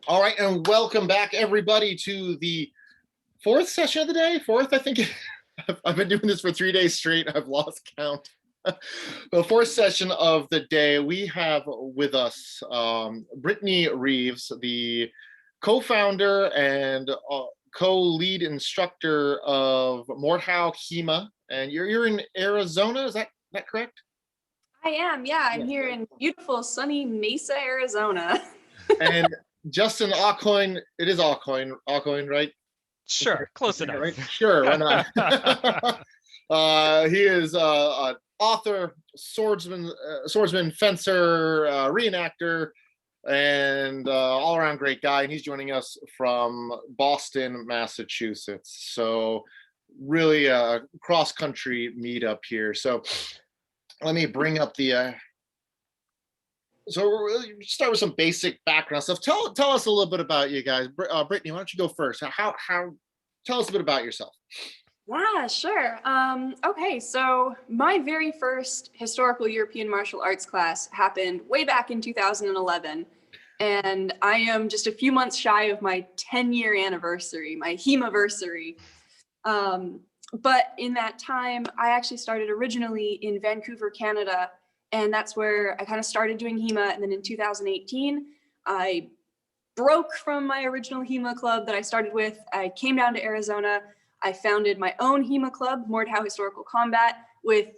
All right, and welcome back, everybody, to the fourth session of the day. Fourth, I think. I've been doing this for 3 days straight. I've lost count. The fourth session of the day, we have with us Brittany Reeves, the co-founder and co-lead instructor of Mordhau HEMA, and you're in Arizona. Is that correct? I am, yeah. I'm here in beautiful, sunny Mesa, Arizona. And Justin Aucoin, it is Aucoin, right? Sure, close enough. Right? Sure, why not? He is an author, swordsman, fencer, reenactor, and all-around great guy. And he's joining us from Boston, Massachusetts. So really a cross-country meetup here. So let me bring up the so we'll start with some basic background stuff. Tell us a little bit about you guys. Brittany, why don't you go first? How tell us a bit about yourself. Yeah, sure. Okay, so my very first historical European martial arts class happened way back in 2011. And I am just a few months shy of my 10-year anniversary, my HEMA-versary. But in that time, I actually started originally in Vancouver, Canada, and that's where I kind of started doing HEMA. And then in 2018, I broke from my original HEMA club that I started with. I came down to Arizona. I founded my own HEMA club, Mordhau Historical Combat, with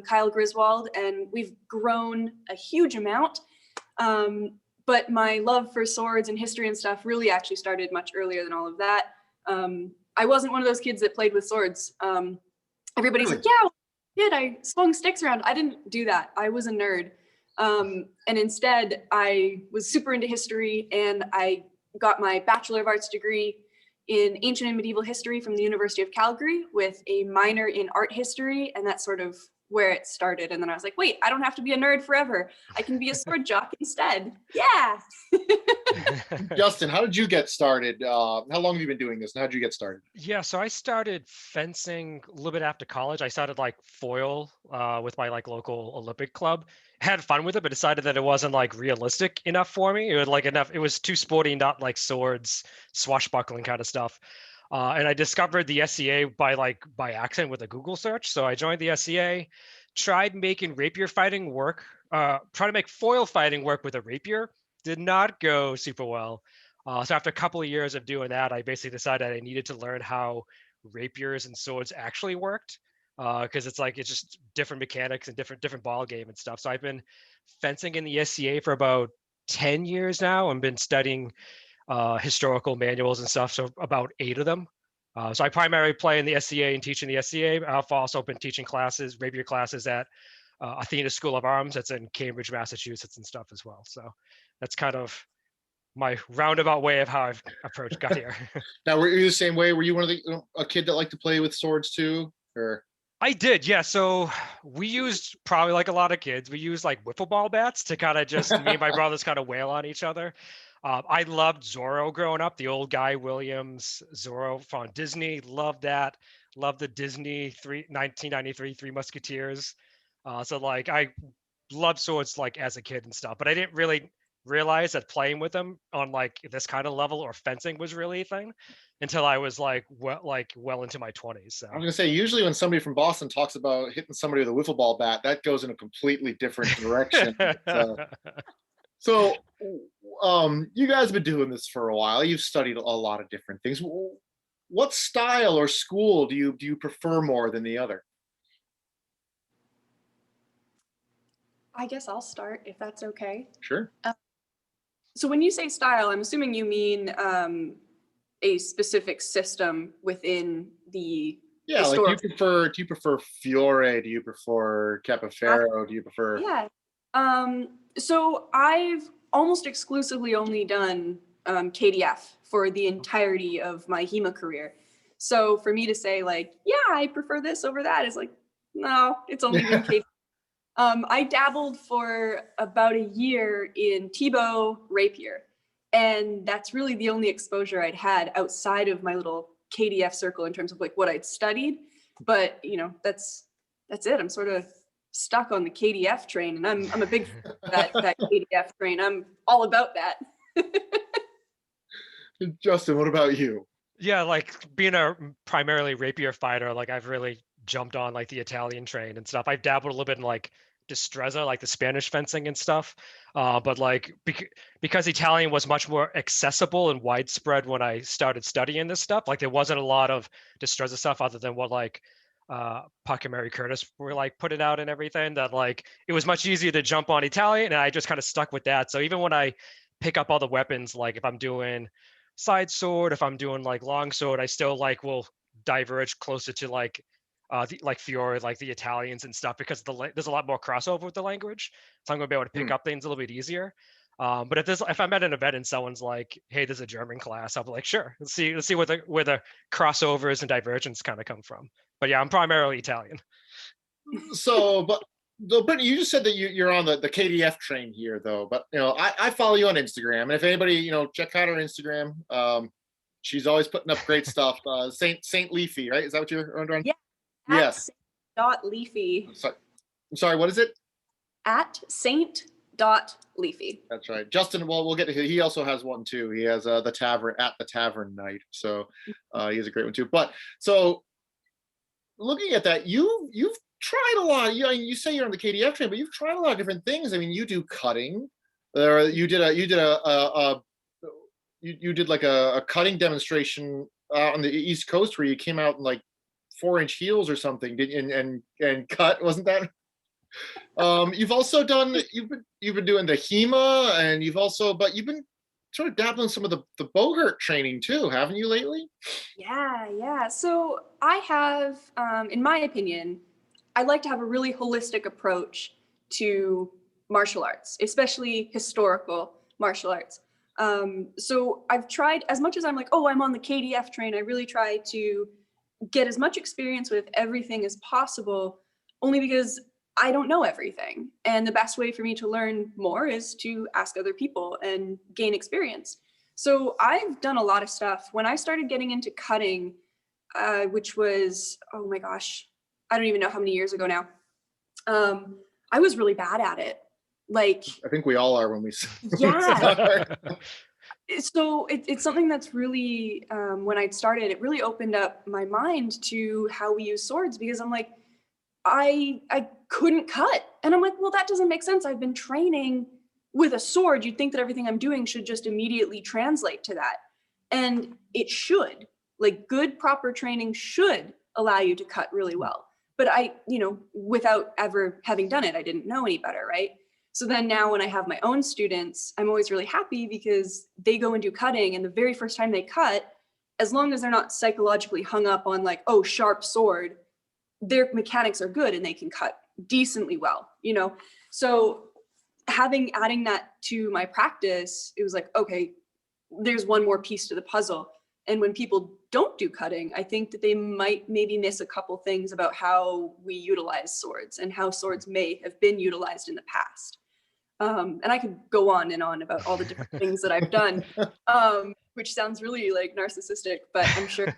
Kyle Griswold, and we've grown a huge amount. But my love for swords and history and stuff really actually started much earlier than all of that. I wasn't one of those kids that played with swords. Everybody's like, yeah, I swung sticks around. I didn't do that. I was a nerd. And instead, I was super into history, and I got my Bachelor of Arts degree in Ancient and Medieval History from the University of Calgary with a minor in art history, and that's sort of where it started. And then I was like, wait, I don't have to be a nerd forever. I can be a sword jock instead. Yeah. Justin, how did you get started? How long have you been doing this, and how did you get started? Yeah, so I started fencing a little bit after college. I started like foil with my like local Olympic club. Had fun with it, but decided that it wasn't like realistic enough for me. It was like enough. It was too sporty, not like swords, swashbuckling kind of stuff. And I discovered the SCA by accident with a Google search. So I joined the SCA, tried making rapier fighting work, try to make foil fighting work with a rapier. Did not go super well. So after a couple of years of doing that, I basically decided I needed to learn how rapiers and swords actually worked, because it's just different mechanics and different ball game and stuff. So I've been fencing in the SCA for about 10 years now and been studying historical manuals and stuff, so about 8 of them. So I primarily play in the SCA and teach in the SCA. I've also been teaching classes, rapier classes at Athena School of Arms. That's in Cambridge, Massachusetts and stuff as well. So that's kind of my roundabout way of how I've got here. Now, were you the same way? Were you one of a kid that liked to play with swords too, or? I did, yeah. So we used, probably like a lot of kids, we used like wiffle ball bats to kind of just me and my brothers kind of wail on each other. I loved Zorro growing up, the old Guy Williams Zorro from Disney. Loved that. Loved the Disney 1993 Three Musketeers. So like I loved swords like as a kid and stuff, but I didn't really realize that playing with them on like this kind of level or fencing was really a thing until I was like well into my 20s. So I'm gonna say, usually when somebody from Boston talks about hitting somebody with a wiffle ball bat, that goes in a completely different direction. So you guys have been doing this for a while. You've studied a lot of different things. What style or school do you prefer more than the other? I guess I'll start if that's okay. Sure. So when you say style, I'm assuming you mean a specific system within the like do you prefer Fiore? Do you prefer Capoferro? Do you prefer? Yeah. So I've almost exclusively only done KDF for the entirety of my HEMA career. So for me to say like, yeah, I prefer this over that is like, no, it's only been KDF. I dabbled for about a year in Thibaut rapier, and that's really the only exposure I'd had outside of my little KDF circle in terms of like what I'd studied. But that's it. I'm sort of stuck on the KDF train, and I'm a big fan of that KDF train. I'm all about that. Justin, what about you? Yeah, like being a primarily rapier fighter, like I've really jumped on like the Italian train and stuff. I've dabbled a little bit in like destrezza, like the Spanish fencing and stuff. But like because Italian was much more accessible and widespread when I started studying this stuff, like there wasn't a lot of destrezza stuff other than what like Puck and Mary Curtis were like putting out and everything, that like it was much easier to jump on Italian, and I just kind of stuck with that. So even when I pick up all the weapons, like if I'm doing side sword, if I'm doing like long sword, I still like will diverge closer to like like Fiore, like the Italians and stuff, because there's a lot more crossover with the language, so I'm gonna be able to pick up things a little bit easier. But if I'm at an event and someone's like, "Hey, there's a German class," I'll be like, "Sure, let's see where the crossovers and divergence kind of come from." But yeah, I'm primarily Italian. So, but though, Brittany, you just said that you're on the KDF train here, though. But I follow you on Instagram, and if anybody check out her Instagram. She's always putting up great stuff. Saint Leafy, right? Is that what you're under? Yeah. Yes. Saint.leafy. I'm sorry. What is it? At Saint.leafy. That's right. Justin, well, we'll get to him. He also has one too. He has the tavern night. So he has a great one too. But so looking at that, you've tried a lot. You say you're on the KDF train, but you've tried a lot of different things. I mean, you do cutting. You did like a cutting demonstration on the East Coast where you came out in like 4-inch heels or something, and cut, wasn't that? You've also done you've been doing the HEMA, and you've been sort of dabbling some of the Bogart training too, haven't you, lately? Yeah. So I have, in my opinion, I like to have a really holistic approach to martial arts, especially historical martial arts. So I've tried, as much as I'm like, oh, I'm on the KDF train, I really try to get as much experience with everything as possible, only because I don't know everything. And the best way for me to learn more is to ask other people and gain experience. So I've done a lot of stuff. When I started getting into cutting, which was, oh my gosh, I don't even know how many years ago now. I was really bad at it. Like, I think we all are when we yeah. So it's something that's really, when I started, it really opened up my mind to how we use swords, because I'm like, I couldn't cut. And I'm like, well, that doesn't make sense. I've been training with a sword. You'd think that everything I'm doing should just immediately translate to that. And it should. Like, good, proper training should allow you to cut really well. But without ever having done it, I didn't know any better, right? So then now when I have my own students, I'm always really happy because they go and do cutting, and the very first time they cut, as long as they're not psychologically hung up on like, oh, sharp sword, their mechanics are good and they can cut decently well, So adding that to my practice, it was like, okay, there's one more piece to the puzzle. And when people don't do cutting, I think that they might maybe miss a couple things about how we utilize swords and how swords may have been utilized in the past. And I could go on and on about all the different things that I've done, which sounds really like narcissistic, but I'm sure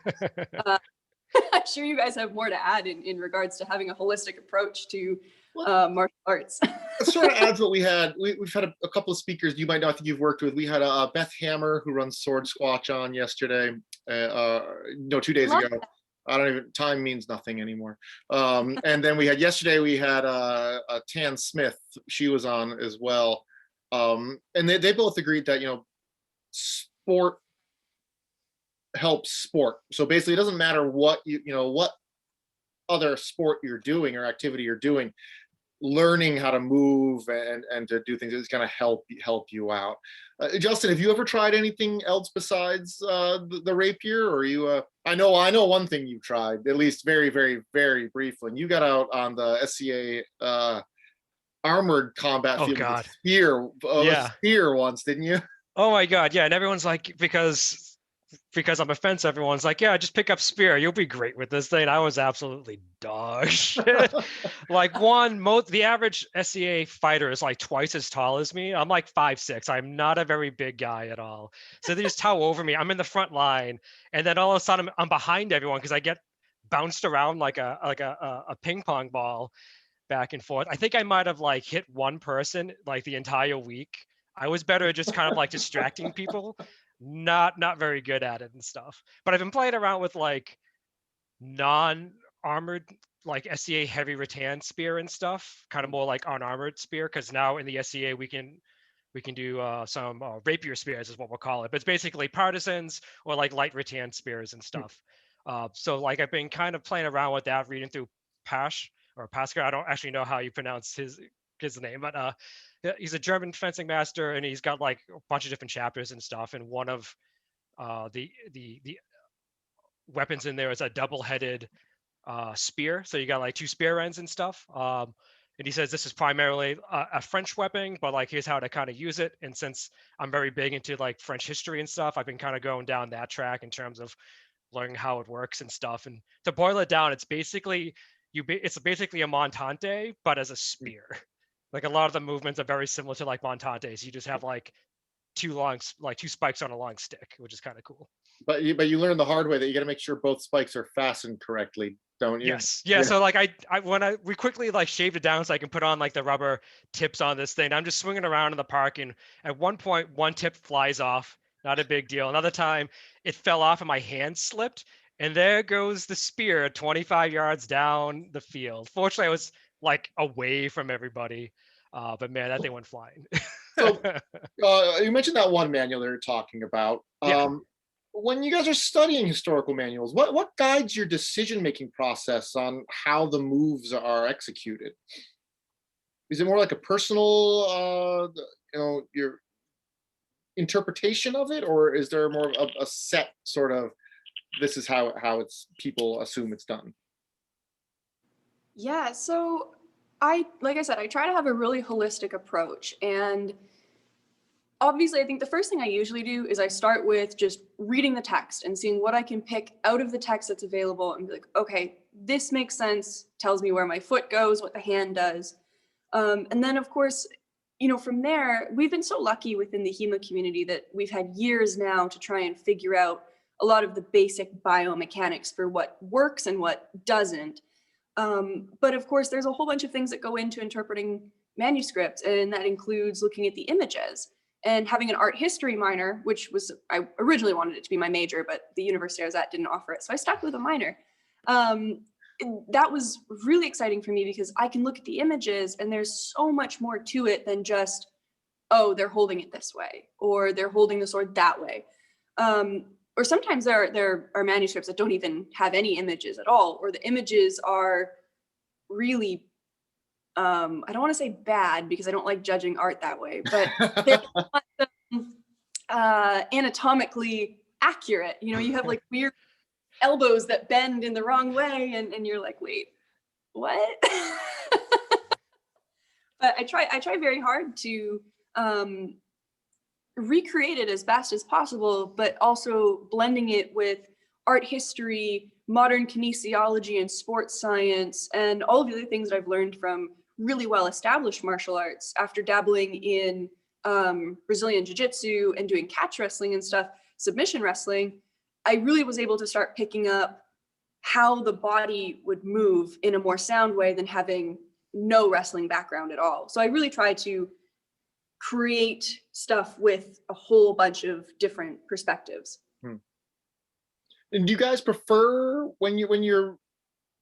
I'm sure you guys have more to add in regards to having a holistic approach to martial arts. That sort of adds what we had. We've had a couple of speakers you might not think you've worked with. We had Beth Hammer, who runs Sword Squatch, on yesterday. 2 days ago. That. I don't even, time means nothing anymore. And then we had Tan Smith. She was on as well. And they both agreed that, sport helps sport. So basically it doesn't matter what what other sport you're doing or activity you're doing, learning how to move and to do things is going to help you out. Justin, have you ever tried anything else besides the rapier? Or you? I know one thing you've tried, at least very, very, very briefly. And you got out on the SCA armored combat field with a spear once, didn't you? Oh my God, yeah. And everyone's like, because I'm a fence, everyone's like, yeah, just pick up spear. You'll be great with this thing. I was absolutely dog shit. Like the average SCA fighter is like twice as tall as me. I'm like 5'6". I'm not a very big guy at all. So they just tower over me. I'm in the front line. And then all of a sudden I'm behind everyone because I get bounced around like a ping pong ball back and forth. I think I might have like hit one person like the entire week. I was better at just kind of like distracting people. not very good at it and stuff. But I've been playing around with like non-armored, like SCA heavy rattan spear and stuff, kind of more like unarmored spear, because now in the SCA we can do some rapier spears is what we'll call it, but it's basically partisans or like light rattan spears and stuff. So like I've been kind of playing around with that, reading through Pash or Pascal. I don't actually know how you pronounce his name, but he's a German fencing master, and he's got like a bunch of different chapters and stuff. And one of the weapons in there is a double-headed spear. So you got like two spear ends and stuff. And he says this is primarily a French weapon, but like here's how to kind of use it. And since I'm very big into like French history and stuff, I've been kind of going down that track in terms of learning how it works and stuff. And to boil it down, it's basically it's basically a montante, but as a spear. Like a lot of the movements are very similar to like montantes. You just have like two spikes on a long stick, which is kind of cool. But you learn the hard way that you got to make sure both spikes are fastened correctly, don't you? Yes. Yeah. So like we quickly like shaved it down so I can put on like the rubber tips on this thing. I'm just swinging around in the park, and at one point one tip flies off. Not a big deal. Another time it fell off and my hand slipped, and there goes the spear 25 yards down the field. Fortunately, I was like away from everybody. But man, that thing went flying. So you mentioned that one manual that you're talking about. Yeah. When you guys are studying historical manuals, what guides your decision-making process on how the moves are executed? Is it more like a personal, your interpretation of it, or is there more of a set sort of this is how it's people assume it's done? Yeah, so like I said, I try to have a really holistic approach. And obviously, I think the first thing I usually do is I start with just reading the text and seeing what I can pick out of the text that's available and be like, okay, this makes sense, tells me where my foot goes, what the hand does. And then, of course, from there, we've been so lucky within the HEMA community that we've had years now to try and figure out a lot of the basic biomechanics for what works and what doesn't. But of course, there's a whole bunch of things that go into interpreting manuscripts, and that includes looking at the images. And having an art history minor, which I originally wanted it to be my major, but the university I was at didn't offer it, so I stuck with a minor. That was really exciting for me because I can look at the images and there's so much more to it than just, oh, they're holding it this way, or they're holding the sword that way. Or sometimes there are manuscripts that don't even have any images at all, or the images are really, I don't want to say bad because I don't like judging art that way, but they're not anatomically accurate. You have like weird elbows that bend in the wrong way, and you're like, wait, what? But I try very hard to recreate it as best as possible, but also blending it with art history, modern kinesiology, and sports science, and all of the other things that I've learned from really well-established martial arts after dabbling in Brazilian jiu-jitsu and doing catch wrestling and stuff, submission wrestling. I really was able to start picking up how the body would move in a more sound way than having no wrestling background at all. So I really try to create stuff with a whole bunch of different perspectives. And do you guys prefer when you're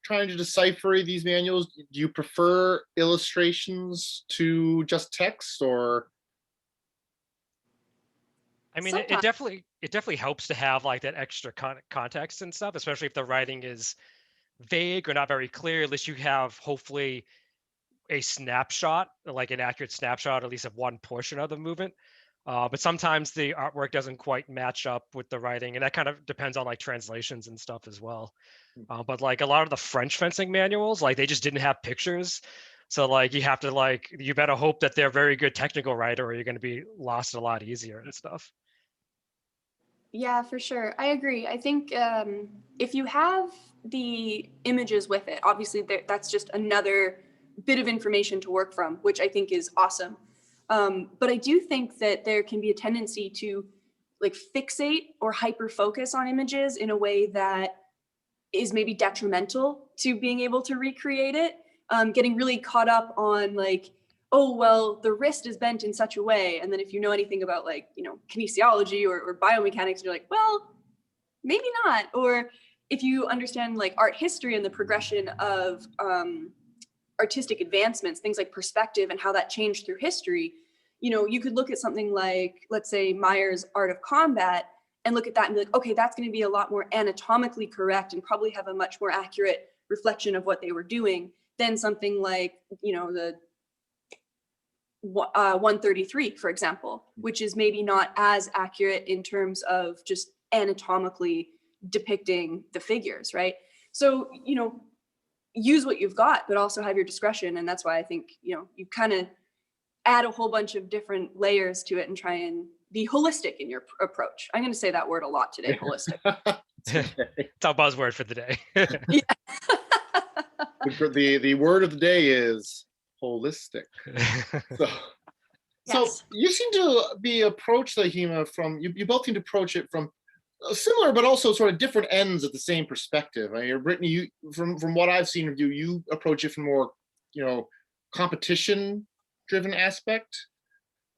trying to decipher these manuals, do you prefer illustrations to just text, or? I mean, it definitely helps to have like that extra context and stuff, especially if the writing is vague or not very clear. At least you have hopefully a snapshot, like an accurate snapshot, at least of one portion of the movement. But sometimes the artwork doesn't quite match up with the writing, and that kind of depends on like translations and stuff as well. But like a lot of the French fencing manuals, like they just didn't have pictures. So like you better hope that they're a very good technical writer, or you're going to be lost a lot easier and stuff. Yeah, for sure. I agree. I think if you have the images with it, obviously that's just another bit of information to work from, which I think is awesome. But I do think that there can be a tendency to like fixate or hyper focus on images in a way that is maybe detrimental to being able to recreate it. Getting really caught up on like, oh, well, the wrist is bent in such a way. And then if you know anything about like, you know, kinesiology or biomechanics, you're like, well, maybe not. Or if you understand like art history and the progression of artistic advancements, things like perspective and how that changed through history, you know, you could look at something like, let's say, Meyer's Art of Combat and look at that and be like, okay, that's going to be a lot more anatomically correct and probably have a much more accurate reflection of what they were doing than something like, you know, the 133, for example, which is maybe not as accurate in terms of just anatomically depicting the figures, right? So, you know, use what you've got, but also have your discretion. And that's why I think, you know, you kind of add a whole bunch of different layers to it and try and be holistic in your approach. I'm going to say that word a lot today, holistic. It's our buzzword for the day. The word of the day is holistic. So, Yes. so you seem to be approach the HEMA from, you both seem to approach it from similar, but also sort of different ends at the same perspective. I mean, Brittany, you, from what I've seen of you, you approach it from more, you know, competition driven aspect.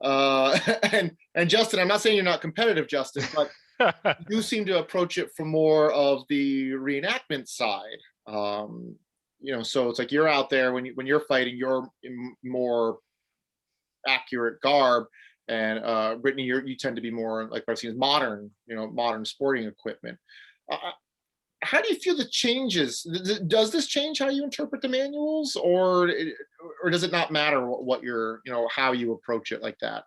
And Justin, I'm not saying you're not competitive, Justin, but you seem to approach it from more of the reenactment side. You know, so it's like you're out there when you're fighting, you're in more accurate garb, and Brittany, you tend to be more like what I've seen as modern, you know, modern sporting equipment. How do you feel the changes? Does this change how you interpret the manuals, or does it not matter what you're, you know, how you approach it like that?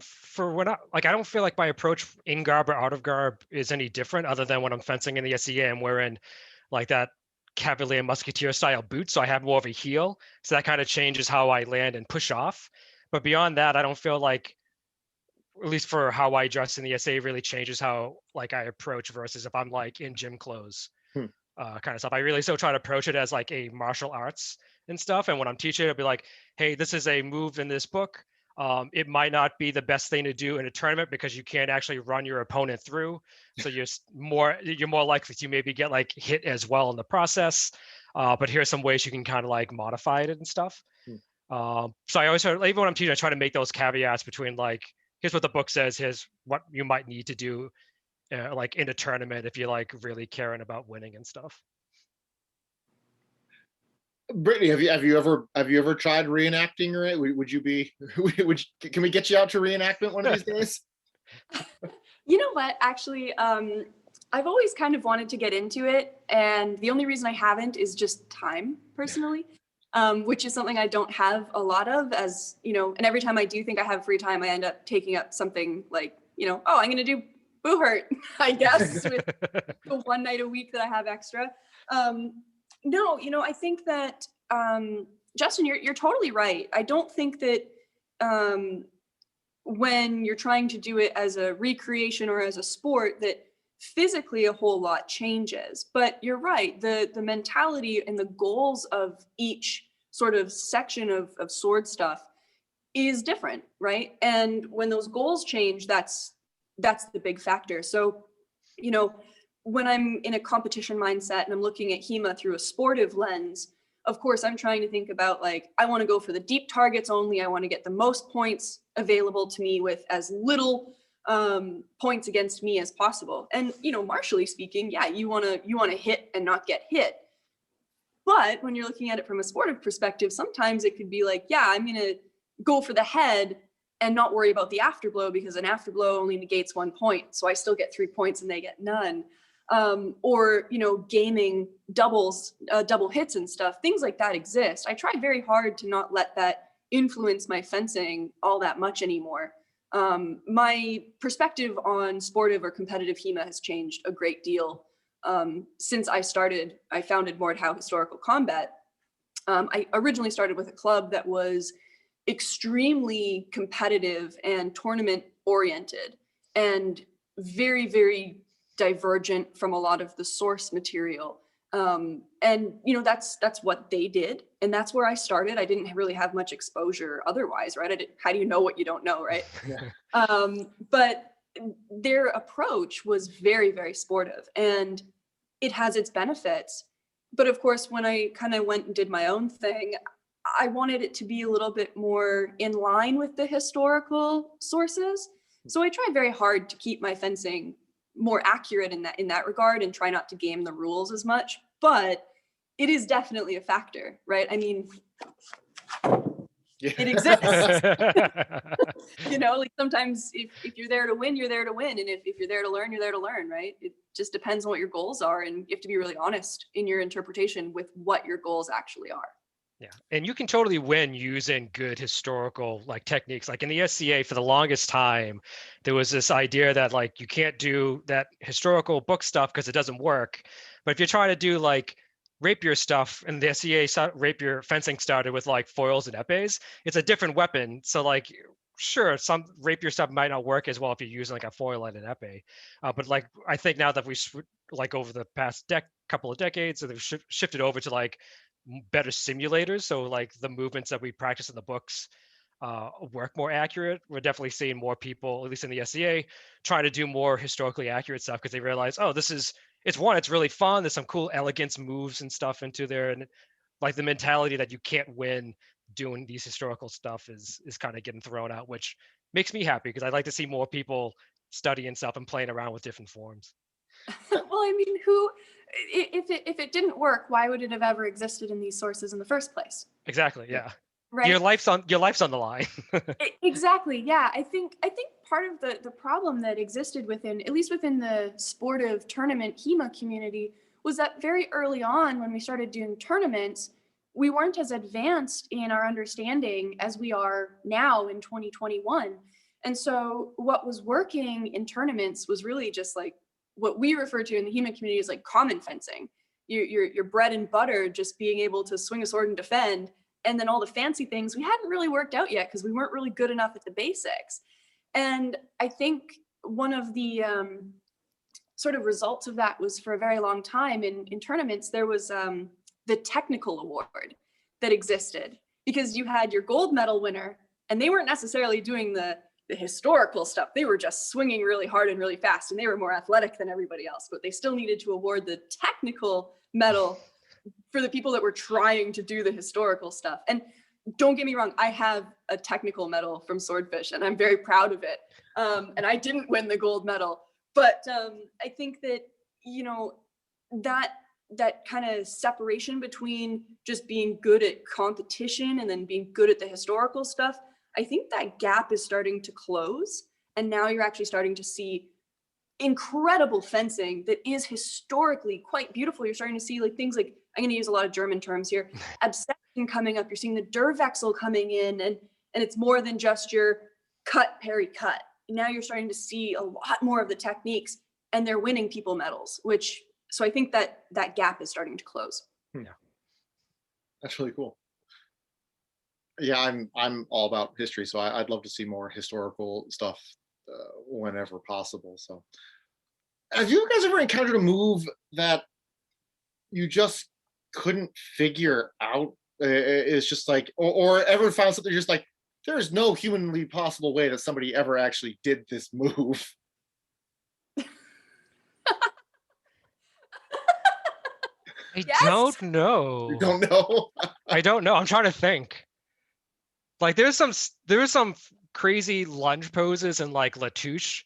For when I don't feel like my approach in garb or out of garb is any different, other than when I'm fencing in the SEA, I'm wearing like that Cavalier Musketeer style boot, so I have more of a heel, so that kind of changes how I land and push off. But beyond that, I don't feel like, at least for how I dress in the SA, really changes how like I approach versus if I'm like in gym clothes, Hmm. kind of stuff. I really still try to approach it as like a martial arts and stuff. And when I'm teaching, I'll be like, hey, this is a move in this book. It might not be the best thing to do in a tournament because you can't actually run your opponent through. So you're more likely to maybe get like hit as well in the process. But here's some ways you can kind of like modify it and stuff. So I always try, even when I'm teaching, I try to make those caveats between like, here's what the book says, here's what you might need to do like in a tournament if you're like really caring about winning and stuff. Brittany, have you ever tried reenacting? Or would you be? Can we get you out to reenactment one of these days? You know what? Actually, I've always kind of wanted to get into it, and the only reason I haven't is just time, personally, which is something I don't have a lot of. As you know, and every time I do think I have free time, I end up taking up something like, you know, oh, I'm going to do Boo Hurt, I guess, with the one night a week that I have extra. No, you know, I think that Justin, you're totally right. I don't think that when you're trying to do it as a recreation or as a sport, that physically a whole lot changes. But you're right, the mentality and the goals of each sort of section of sword stuff is different, right? And when those goals change, that's the big factor. So, you know, when I'm in a competition mindset and I'm looking at HEMA through a sportive lens, of course, I'm trying to think about like, I want to go for the deep targets only. I want to get the most points available to me with as little points against me as possible. And, you know, martially speaking, yeah, you want to hit and not get hit. But when you're looking at it from a sportive perspective, sometimes it could be like, yeah, I'm going to go for the head and not worry about the afterblow because an afterblow only negates 1 point. So I still get 3 points and they get none. Or, you know, gaming double hits and stuff, things like that exist. I try very hard to not let that influence my fencing all that much anymore. My perspective on sportive or competitive HEMA has changed a great deal since I founded Mordhau Historical Combat. I originally started with a club that was extremely competitive and tournament oriented and very, very divergent from a lot of the source material. And, you know, that's what they did. And that's where I started. I didn't really have much exposure otherwise, right? How do you know what you don't know, right? But their approach was very, very sportive and it has its benefits. But of course, when I kind of went and did my own thing, I wanted it to be a little bit more in line with the historical sources. So I tried very hard to keep my fencing more accurate in that regard and try not to game the rules as much. But it is definitely a factor, right? I mean, it exists. You know, like sometimes if you're there to win, you're there to win. And if you're there to learn, you're there to learn, right? It just depends on what your goals are. And you have to be really honest in your interpretation with what your goals actually are. Yeah, and you can totally win using good historical like techniques. Like in the SCA, for the longest time, there was this idea that like you can't do that historical book stuff because it doesn't work. But if you're trying to do like rapier stuff, and the SCA rapier fencing started with like foils and epées, it's a different weapon. So like, sure, some rapier stuff might not work as well if you're using like a foil and an epee. But like, I think now that we like over the past couple of decades, so they've shifted over to like better simulators, so like the movements that we practice in the books work more accurate. We're definitely seeing more people, at least in the SCA, trying to do more historically accurate stuff because they realize, oh, it's really fun. There's some cool elegance moves and stuff into there, and like the mentality that you can't win doing these historical stuff is kind of getting thrown out, which makes me happy because I'd like to see more people studying stuff and playing around with different forms. Well, I mean, if it didn't work, why would it have ever existed in these sources in the first place? Exactly. Yeah. Right. Your life's on the line. Exactly. Yeah. I think part of the problem that existed within, at least within the sportive tournament HEMA community, was that very early on when we started doing tournaments, we weren't as advanced in our understanding as we are now in 2021. And so what was working in tournaments was really just like what we refer to in the HEMA community as like common fencing. Your bread and butter, just being able to swing a sword and defend. And then all the fancy things we hadn't really worked out yet because we weren't really good enough at the basics. And I think one of the sort of results of that was, for a very long time in tournaments, there was the technical award that existed, because you had your gold medal winner and they weren't necessarily doing the historical stuff. They were just swinging really hard and really fast, and they were more athletic than everybody else, but they still needed to award the technical medal for the people that were trying to do the historical stuff. And don't get me wrong, I have a technical medal from Swordfish and I'm very proud of it. And I didn't win the gold medal, but I think that, you know, that kind of separation between just being good at competition and then being good at the historical stuff, I think that gap is starting to close. And now you're actually starting to see incredible fencing that is historically quite beautiful. You're starting to see like things like, I'm going to use a lot of German terms here, Absetzen coming up. You're seeing the Durwechsel coming in, and it's more than just your cut, parry, cut. Now you're starting to see a lot more of the techniques, and they're winning people medals, so I think that gap is starting to close. Yeah, that's really cool. Yeah, I'm all about history, so I'd love to see more historical stuff whenever possible. So, have you guys ever encountered a move that you just couldn't figure out? It's just like, or ever found something just like, there's no humanly possible way that somebody ever actually did this move? I Yes? don't know. You don't know? I don't know. I'm trying to think. Like there's some crazy lunge poses in like Latouche.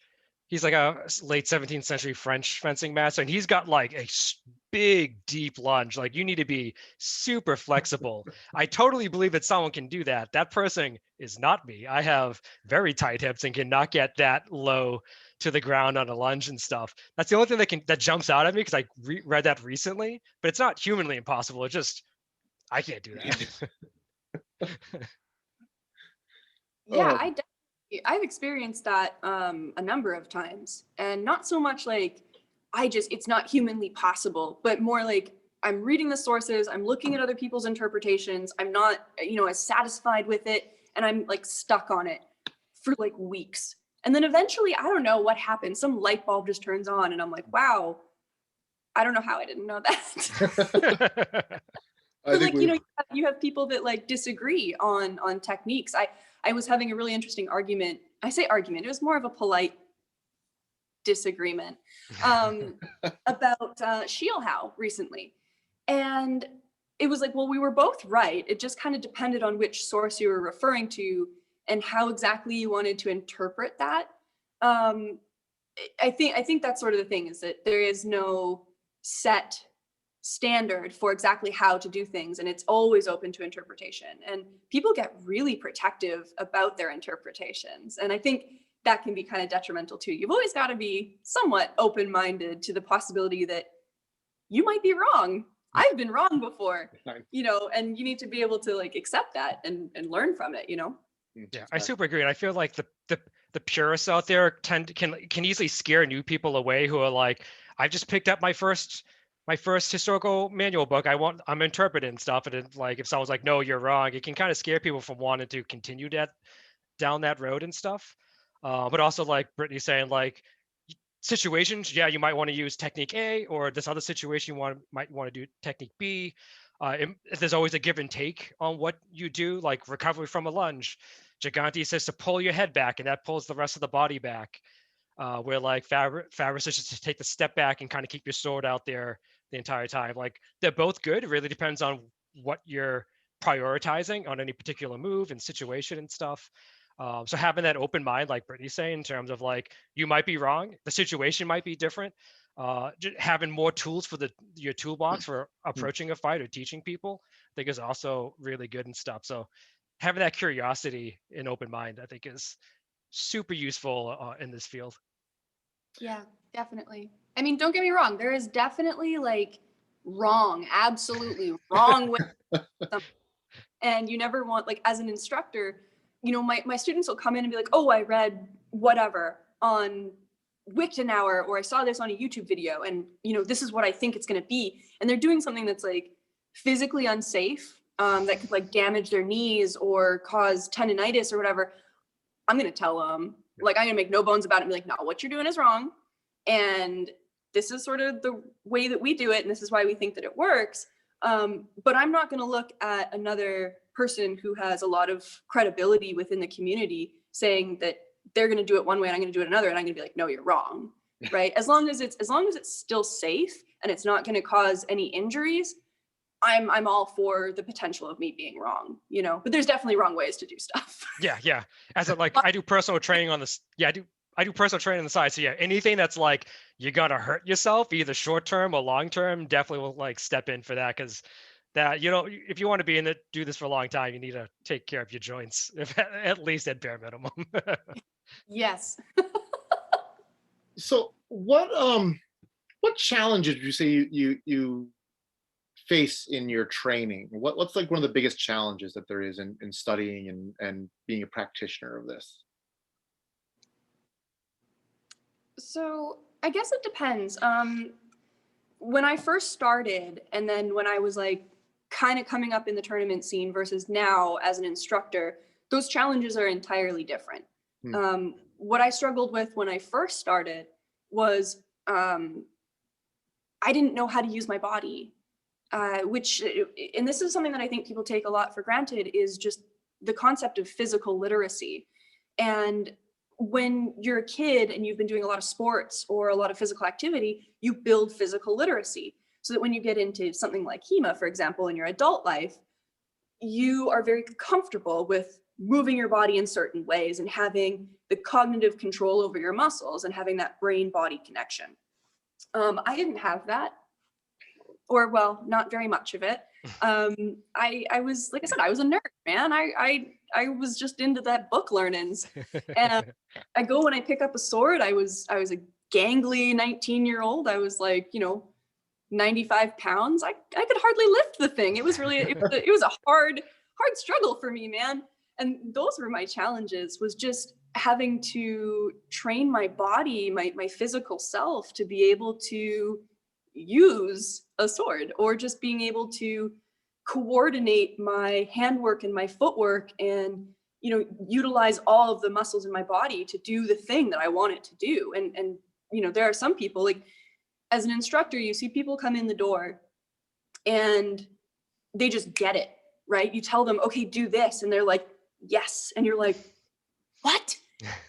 He's like a late 17th century French fencing master, and he's got like a big, deep lunge. Like you need to be super flexible. I totally believe that someone can do that. That person is not me. I have very tight hips and cannot get that low to the ground on a lunge and stuff. That's the only thing that jumps out at me because I read that recently. But it's not humanly impossible. It's just I can't do that. Yeah, I've experienced that a number of times, and not so much like it's not humanly possible, but more like I'm reading the sources, I'm looking at other people's interpretations, I'm not, as satisfied with it, and I'm like stuck on it for like weeks. And then eventually, I don't know what happens, some light bulb just turns on and I'm like, wow, I don't know how I didn't know that. But like, you have people that like disagree on techniques. I was having a really interesting argument. I say argument, it was more of a polite disagreement about Shielhao recently. And it was like, well, we were both right. It just kind of depended on which source you were referring to and how exactly you wanted to interpret that. Um, I think that's sort of the thing, is that there is no set standard for exactly how to do things, and it's always open to interpretation. And people get really protective about their interpretations, and I think that can be kind of detrimental too. You've always got to be somewhat open-minded to the possibility that you might be wrong. I've been wrong before, you know, and you need to be able to like accept that and learn from it, you know? Yeah, I super agree. And I feel like the purists out there can easily scare new people away who are like, I've just picked up my first historical manual book. I'm interpreting stuff. And it's like, if someone's like, no, you're wrong, it can kind of scare people from wanting to continue down that road and stuff. But also, like Brittany saying, like, situations, yeah, you might want to use technique A, or this other situation might want to do technique B. There's always a give and take on what you do, like recovery from a lunge. Gigante says to pull your head back, and that pulls the rest of the body back. Where like Fabris says to take the step back and kind of keep your sword out there the entire time. Like, they're both good. It really depends on what you're prioritizing on any particular move and situation and stuff. So having that open mind, like Brittany's saying, in terms of like, you might be wrong, the situation might be different. Having more tools for your toolbox for approaching a fight or teaching people, I think is also really good and stuff. So having that curiosity and open mind, I think, is super useful in this field. Yeah, definitely. I mean, don't get me wrong. There is definitely like absolutely wrong with something. And you never want, like, as an instructor, you know, my students will come in and be like, oh, I read whatever on Wiktenauer, or I saw this on a YouTube video, and, you know, this is what I think it's going to be. And they're doing something that's like physically unsafe, that could like damage their knees or cause tendonitis or whatever. I'm going to tell them, like, I'm going to make no bones about it and be like, no, what you're doing is wrong. And this is sort of the way that we do it. And this is why we think that it works. But I'm not going to look at another person who has a lot of credibility within the community saying that they're going to do it one way and I'm going to do it another. And I'm going to be like, no, you're wrong. Right. As long as it's still safe and it's not going to cause any injuries, I'm all for the potential of me being wrong, you know, but there's definitely wrong ways to do stuff. Yeah. As like, I do personal training on this. Yeah, I do personal training on the side. So yeah, anything that's like, you're going to hurt yourself, either short-term or long-term, definitely will like step in for that. Cause that, you know, if you want to be in it, do this for a long time, you need to take care of your joints, at least at bare minimum. Yes. So what challenges would you say you face in your training? What's like one of the biggest challenges that there is in studying and being a practitioner of this? So I guess it depends. When I first started, and then when I was like kind of coming up in the tournament scene versus now as an instructor, those challenges are entirely different. What I struggled with when I first started was I didn't know how to use my body, and this is something that I think people take a lot for granted, is just the concept of physical literacy. And when you're a kid and you've been doing a lot of sports or a lot of physical activity, you build physical literacy so that when you get into something like HEMA, for example, in your adult life, you are very comfortable with moving your body in certain ways and having the cognitive control over your muscles and having that brain-body connection. I didn't have that, or well, not very much of it. I was, like I said, I was a nerd, man. I was just into that book learnings. And I go and I pick up a sword. I was a gangly 19-year-old. I was like, you know, 95 pounds. I could hardly lift the thing. It was really, it was a hard struggle for me, man. And those were my challenges, was just having to train my body, my physical self, to be able to use a sword, or just being able to coordinate my handwork and my footwork and, you know, utilize all of the muscles in my body to do the thing that I want it to do. And you know, there are some people, like, as an instructor, you see people come in the door and they just get it, right? You tell them, okay, do this. And they're like, yes. And you're like, what?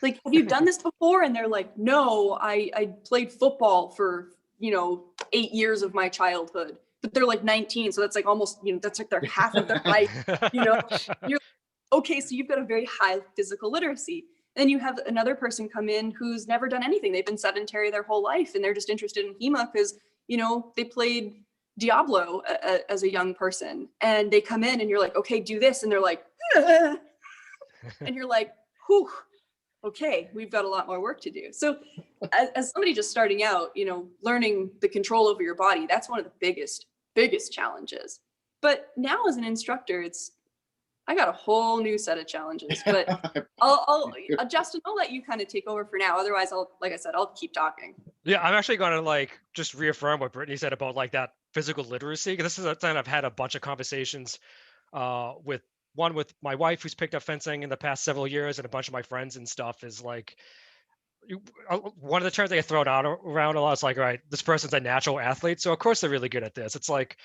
Like, have you done this before? And they're like, no, I played football for, you know, 8 years of my childhood. but they're like 19. So that's like almost, that's like their half of their life, you're okay, so you've got a very high physical literacy. And then you have another person come in who's never done anything. They've been sedentary their whole life, and they're just interested in HEMA because, they played Diablo as a young person. And they come in and you're like, okay, do this. And they're like, ah. And you're like, whew, okay, we've got a lot more work to do. So as somebody just starting out, learning the control over your body, that's one of the biggest challenges. But now as an instructor, I got a whole new set of challenges, but Justin, I'll let you kind of take over for now. Otherwise, like I said, I'll keep talking. Yeah, I'm actually going to like just reaffirm what Brittany said about like that physical literacy. Because this is a thing I've had a bunch of conversations with my wife, who's picked up fencing in the past several years, and a bunch of my friends and stuff. Is like one of the terms they get thrown out around a lot is like, all right, this person's a natural athlete, so of course they're really good at this. It's like,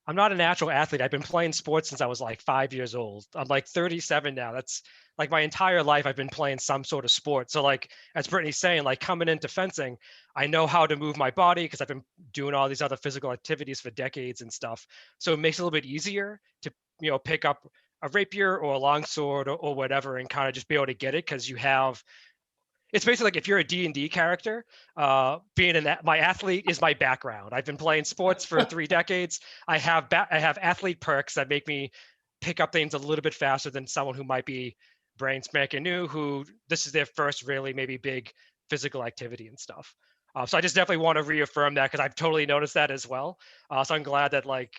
I'm not a natural athlete. I've been playing sports since I was like 5 years old. I'm like 37 now. That's like my entire life I've been playing some sort of sport. So like, as Brittany's saying, like coming into fencing, I know how to move my body because I've been doing all these other physical activities for decades and stuff. So it makes it a little bit easier to, pick up a rapier or a longsword or whatever and kind of just be able to get it because you have, it's basically like if you're a D&D character, my athlete is my background. I've been playing sports for 3 decades. I have athlete perks that make me pick up things a little bit faster than someone who might be brain spanking new, who this is their first really maybe big physical activity and stuff. So I just definitely want to reaffirm that because I've totally noticed that as well. So I'm glad that like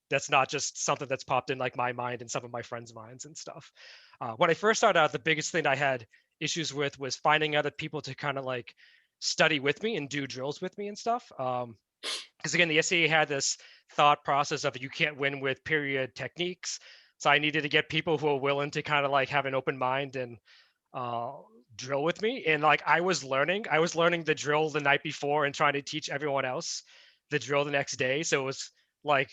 that's not just something that's popped in like my mind and some of my friends' minds and stuff. When I first started out, the biggest thing I had issues with was finding other people to kind of like study with me and do drills with me and stuff. Because again, the SCA had this thought process of you can't win with period techniques. So I needed to get people who are willing to kind of like have an open mind and drill with me. And like I was learning the drill the night before and trying to teach everyone else the drill the next day. So it was like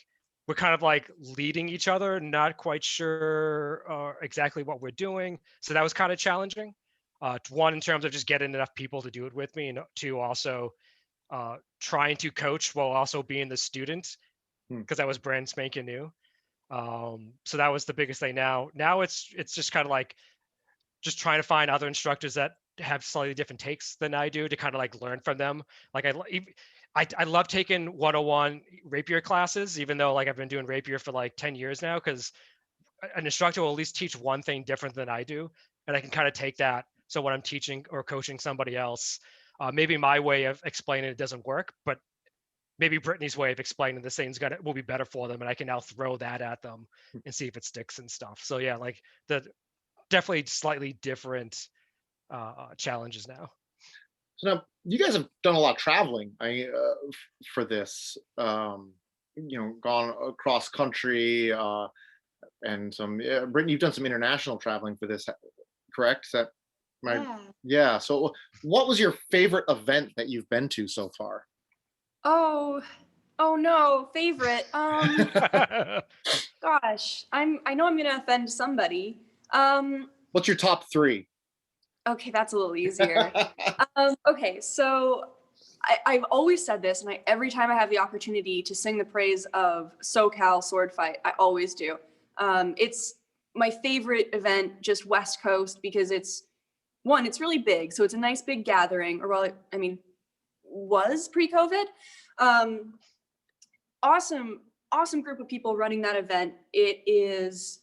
we're kind of like leading each other, not quite sure exactly what we're doing. So that was kind of challenging. One, in terms of just getting enough people to do it with me, and two, also trying to coach while also being the student because I was brand spanking new. So that was the biggest thing. Now it's just kind of like just trying to find other instructors that have slightly different takes than I do to kind of like learn from them. Like I love taking 101 rapier classes, even though like I've been doing rapier for like 10 years now, because an instructor will at least teach one thing different than I do. And I can kind of take that. So when I'm teaching or coaching somebody else, maybe my way of explaining it doesn't work, but maybe Brittany's way of explaining this thing's will be better for them. And I can now throw that at them and see if it sticks and stuff. So yeah, like the definitely slightly different challenges now. So now you guys have done a lot of traveling for this, gone across country and Brittany, you've done some international traveling for this, correct? Is that right? Yeah. So what was your favorite event that you've been to so far? Oh no, favorite. Gosh, I know I'm gonna offend somebody. What's your top 3? Okay, that's a little easier. Okay, so I've always said this, and every time I have the opportunity to sing the praise of SoCal Sword Fight, I always do. It's my favorite event, just West Coast, because it's really big, so it's a nice big gathering. Or well, I mean, was pre-COVID. Awesome group of people running that event. It is.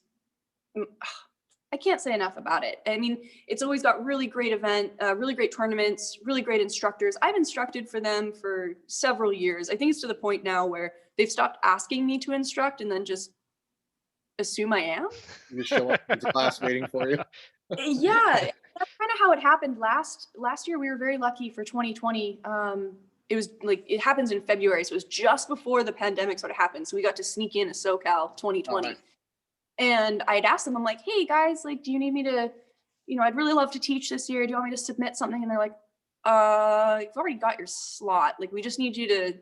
I can't say enough about it. I mean, it's always got really great really great tournaments, really great instructors. I've instructed for them for several years. I think it's to the point now where they've stopped asking me to instruct and then just assume I am. You show up to the class waiting for you. Yeah, that's kind of how it happened last year. We were very lucky for 2020. It was like, it happens in February, so it was just before the pandemic sort of happened. So we got to sneak in a SoCal 2020. Oh, nice. And I'd asked them, I'm like, hey guys, like, do you need me to, I'd really love to teach this year. Do you want me to submit something? And they're like, you've already got your slot. Like, we just need you to,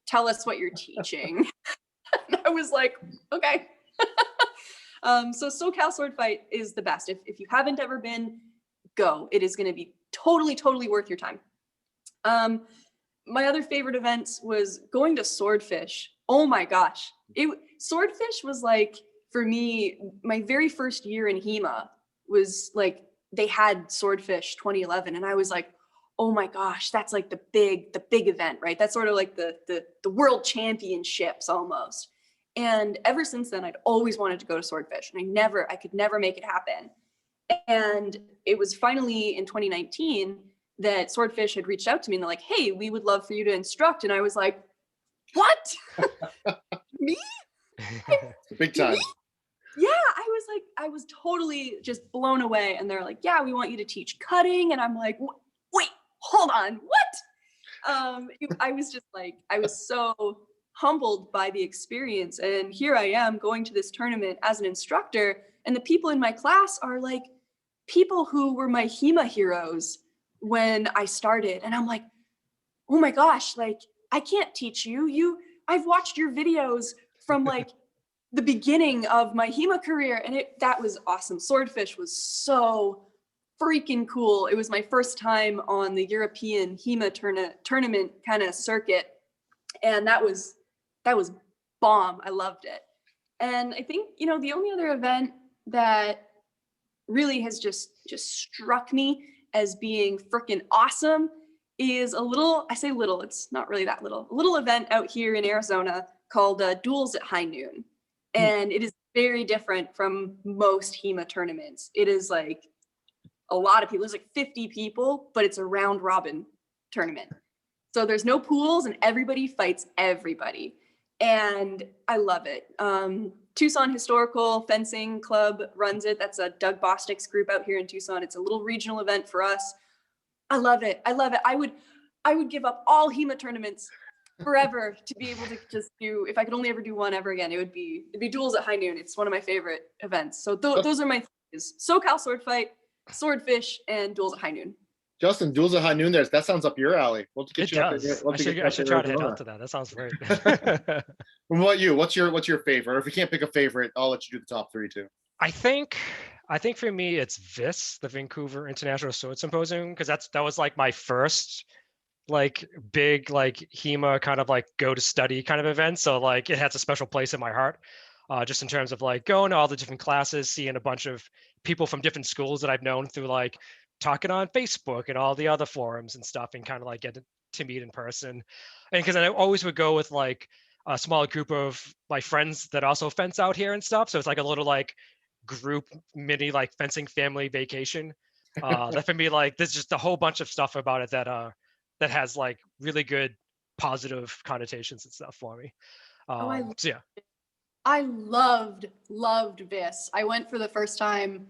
tell us what you're teaching. And I was like, okay. So SoCal Sword Fight is the best. If you haven't ever been, go. It is going to be totally worth your time. My other favorite events was going to Swordfish Oh my gosh. Swordfish was like, for me, my very first year in HEMA was like, they had Swordfish 2011. And I was like, oh my gosh, that's like the big event, right? That's sort of like the world championships almost. And ever since then, I'd always wanted to go to Swordfish, and I could never make it happen. And it was finally in 2019 that Swordfish had reached out to me and they're like, hey, we would love for you to instruct. And I was like, what? Me? Big time. Yeah, I was totally just blown away. And they're like, yeah, we want you to teach cutting. And I'm like, wait, hold on, what? I was just like, I was so humbled by the experience. And here I am going to this tournament as an instructor. And the people in my class are like people who were my HEMA heroes when I started. And I'm like, oh my gosh, like, I can't teach you. I've watched your videos from like the beginning of my HEMA career. And that was awesome. Swordfish was so freaking cool. It was my first time on the European HEMA tournament kind of circuit. And that was bomb. I loved it. And I think, the only other event that really has just struck me as being freaking awesome is it's not really that little, a little event out here in Arizona called Duels at High Noon. And it is very different from most HEMA tournaments. It is like a lot of people, there's like 50 people, but it's a round robin tournament. So there's no pools and everybody fights everybody. And I love it. Tucson Historical Fencing Club runs it. That's a Doug Bostic's group out here in Tucson. It's a little regional event for us. I love it. I would give up all HEMA tournaments forever to be able to just do, if I could only ever do one ever again, it'd be Duels at High Noon. It's one of my favorite events. So those are my things: SoCal Sword Fight, Swordfish, and Duels at High Noon. Justin, Duels at High Noon, that sounds up your alley. We'll get It does. I should try to head out to that. That sounds great. What about you? What's your favorite? Or if you can't pick a favorite, I'll let you do the top three too. I think for me it's VIS, the Vancouver International Sword Symposium, because that was like my first like big like HEMA kind of like go to study kind of event. So like it has a special place in my heart, just in terms of like going to all the different classes, seeing a bunch of people from different schools that I've known through like talking on Facebook and all the other forums and stuff, and kind of like get to meet in person. And because I always would go with like a small group of my friends that also fence out here and stuff. So it's like a little like group mini like fencing family vacation. That for me, like there's just a whole bunch of stuff about it that has like really good positive connotations and stuff for me. So yeah. I loved VIS. I went for the first time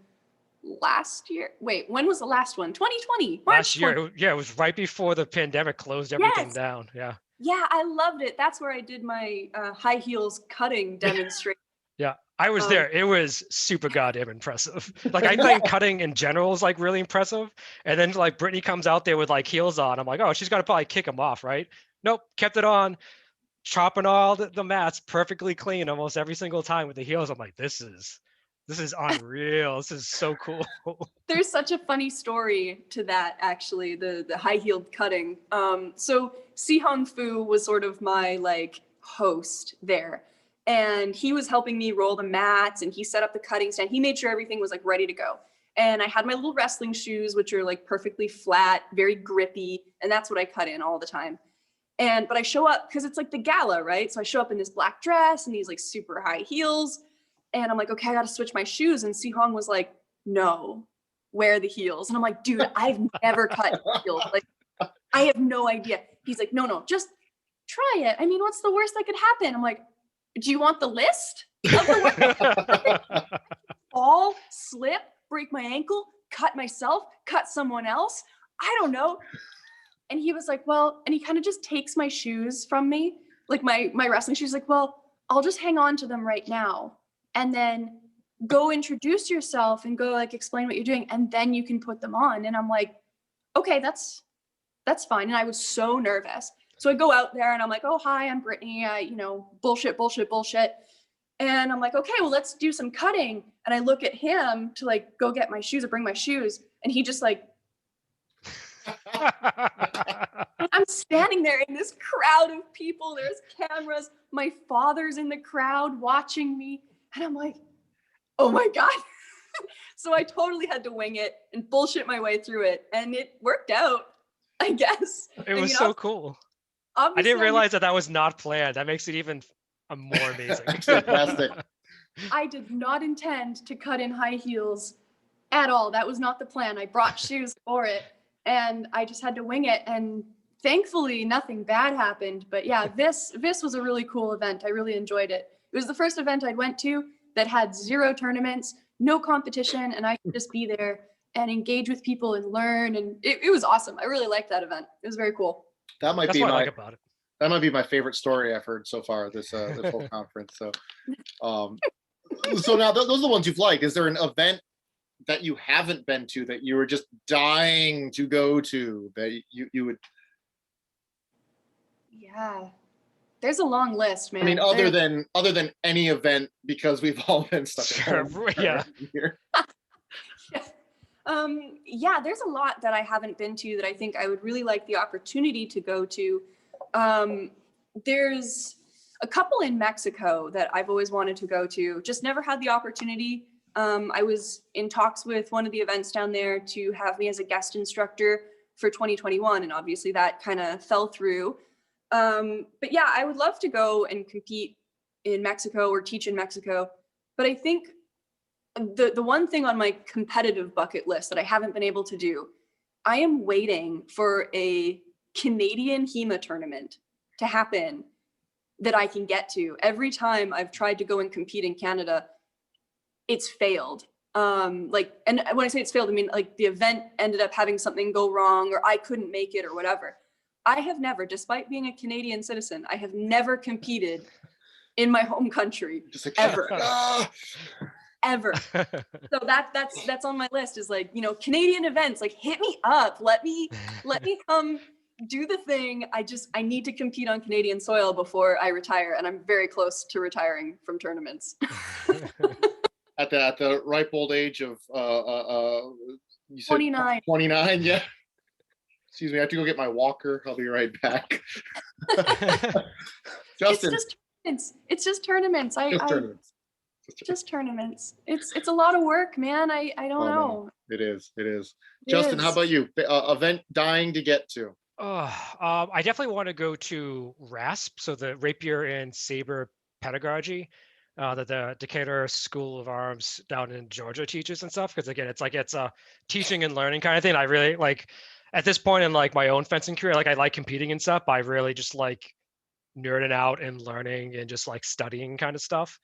last year. Wait, when was the last one? 2020. Last year. Yeah, it was right before the pandemic closed everything down. Yeah. Yeah, I loved it. That's where I did my high heels cutting demonstration. Yeah, I was there. It was super goddamn impressive. Like I think cutting in general is like really impressive. And then like Brittany comes out there with like heels on. I'm like, oh, she's gonna probably kick them off, right? Nope, kept it on, chopping all the mats perfectly clean almost every single time with the heels. I'm like, this is unreal. This is so cool. There's such a funny story to that, actually, the high-heeled cutting. So Si Hong Fu was sort of my like host there, and he was helping me roll the mats, and he set up the cutting stand. He made sure everything was like ready to go. And I had my little wrestling shoes, which are like perfectly flat, very grippy, and that's what I cut in all the time. But I show up because it's like the gala, right? So I show up in this black dress and these like super high heels. And I'm like, okay, I got to switch my shoes. And Si Hong was like, no, wear the heels. And I'm like, dude, I've never cut heels. Like, I have no idea. He's like, no, just try it. I mean, what's the worst that could happen? I'm like, do you want the list of the worst? Fall, slip, break my ankle, cut myself, cut someone else. I don't know. And he was like, well, and he kind of just takes my shoes from me, like my wrestling shoes, like, well, I'll just hang on to them right now. And then go introduce yourself and go like explain what you're doing, and then you can put them on. And I'm like, okay, that's fine. And I was so nervous. So I go out there and I'm like, oh, hi, I'm Brittany. Bullshit. And I'm like, okay, well, let's do some cutting. And I look at him to like go get my shoes or bring my shoes. And he just like, I'm standing there in this crowd of people. There's cameras. My father's in the crowd watching me. And I'm like, oh my God. So I totally had to wing it and bullshit my way through it. And it worked out, I guess. It was so cool. I Obviously, didn't realize that was not planned. That makes it even more amazing. Fantastic. I did not intend to cut in high heels at all. That was not the plan. I brought shoes for it and I just had to wing it. And thankfully nothing bad happened. But yeah, this was a really cool event. I really enjoyed it. It was the first event I went to that had 0 tournaments, no competition, and I could just be there and engage with people and learn. And it was awesome. I really liked that event. It was very cool. That might That's be what I my like about it. that might be my favorite story I've heard so far this whole conference. So so now those are the ones you've liked. Is there an event that you haven't been to that you were just dying to go to that you would? Yeah, there's a long list, man. I mean, other than any event, because we've all been stuck at home. Yeah. Yeah, there's a lot that I haven't been to that I think I would really like the opportunity to go to. There's a couple in Mexico that I've always wanted to go to, just never had the opportunity. I was in talks with one of the events down there to have me as a guest instructor for 2021, and obviously that kind of fell through. But yeah, I would love to go and compete in Mexico or teach in Mexico. But I think the one thing on my competitive bucket list that I haven't been able to do, I am waiting for a Canadian HEMA tournament to happen that I can get to. Every time I've tried to go and compete in Canada, it's failed. And when I say it's failed, I mean like the event ended up having something go wrong or I couldn't make it or whatever. I have never, despite being a Canadian citizen, I have never competed in my home country, Just like, ever. Ever. So that's on my list is like, Canadian events, like hit me up. Let me come do the thing. I need to compete on Canadian soil before I retire. And I'm very close to retiring from tournaments. At the ripe old age of you said 29. 29, yeah. Excuse me, I have to go get my walker. I'll be right back. Justin. It's just tournaments. Tournaments. Just tournaments. It's a lot of work, man. I don't know. It is. Justin, how about you? Event dying to get to? I definitely want to go to RASP, so the Rapier and Saber Pedagogy that the Decatur School of Arms down in Georgia teaches and stuff. Because again, it's a teaching and learning kind of thing. I really like at this point in like my own fencing career, like I like competing and stuff, but I really just like nerding out and learning and just like studying kind of stuff.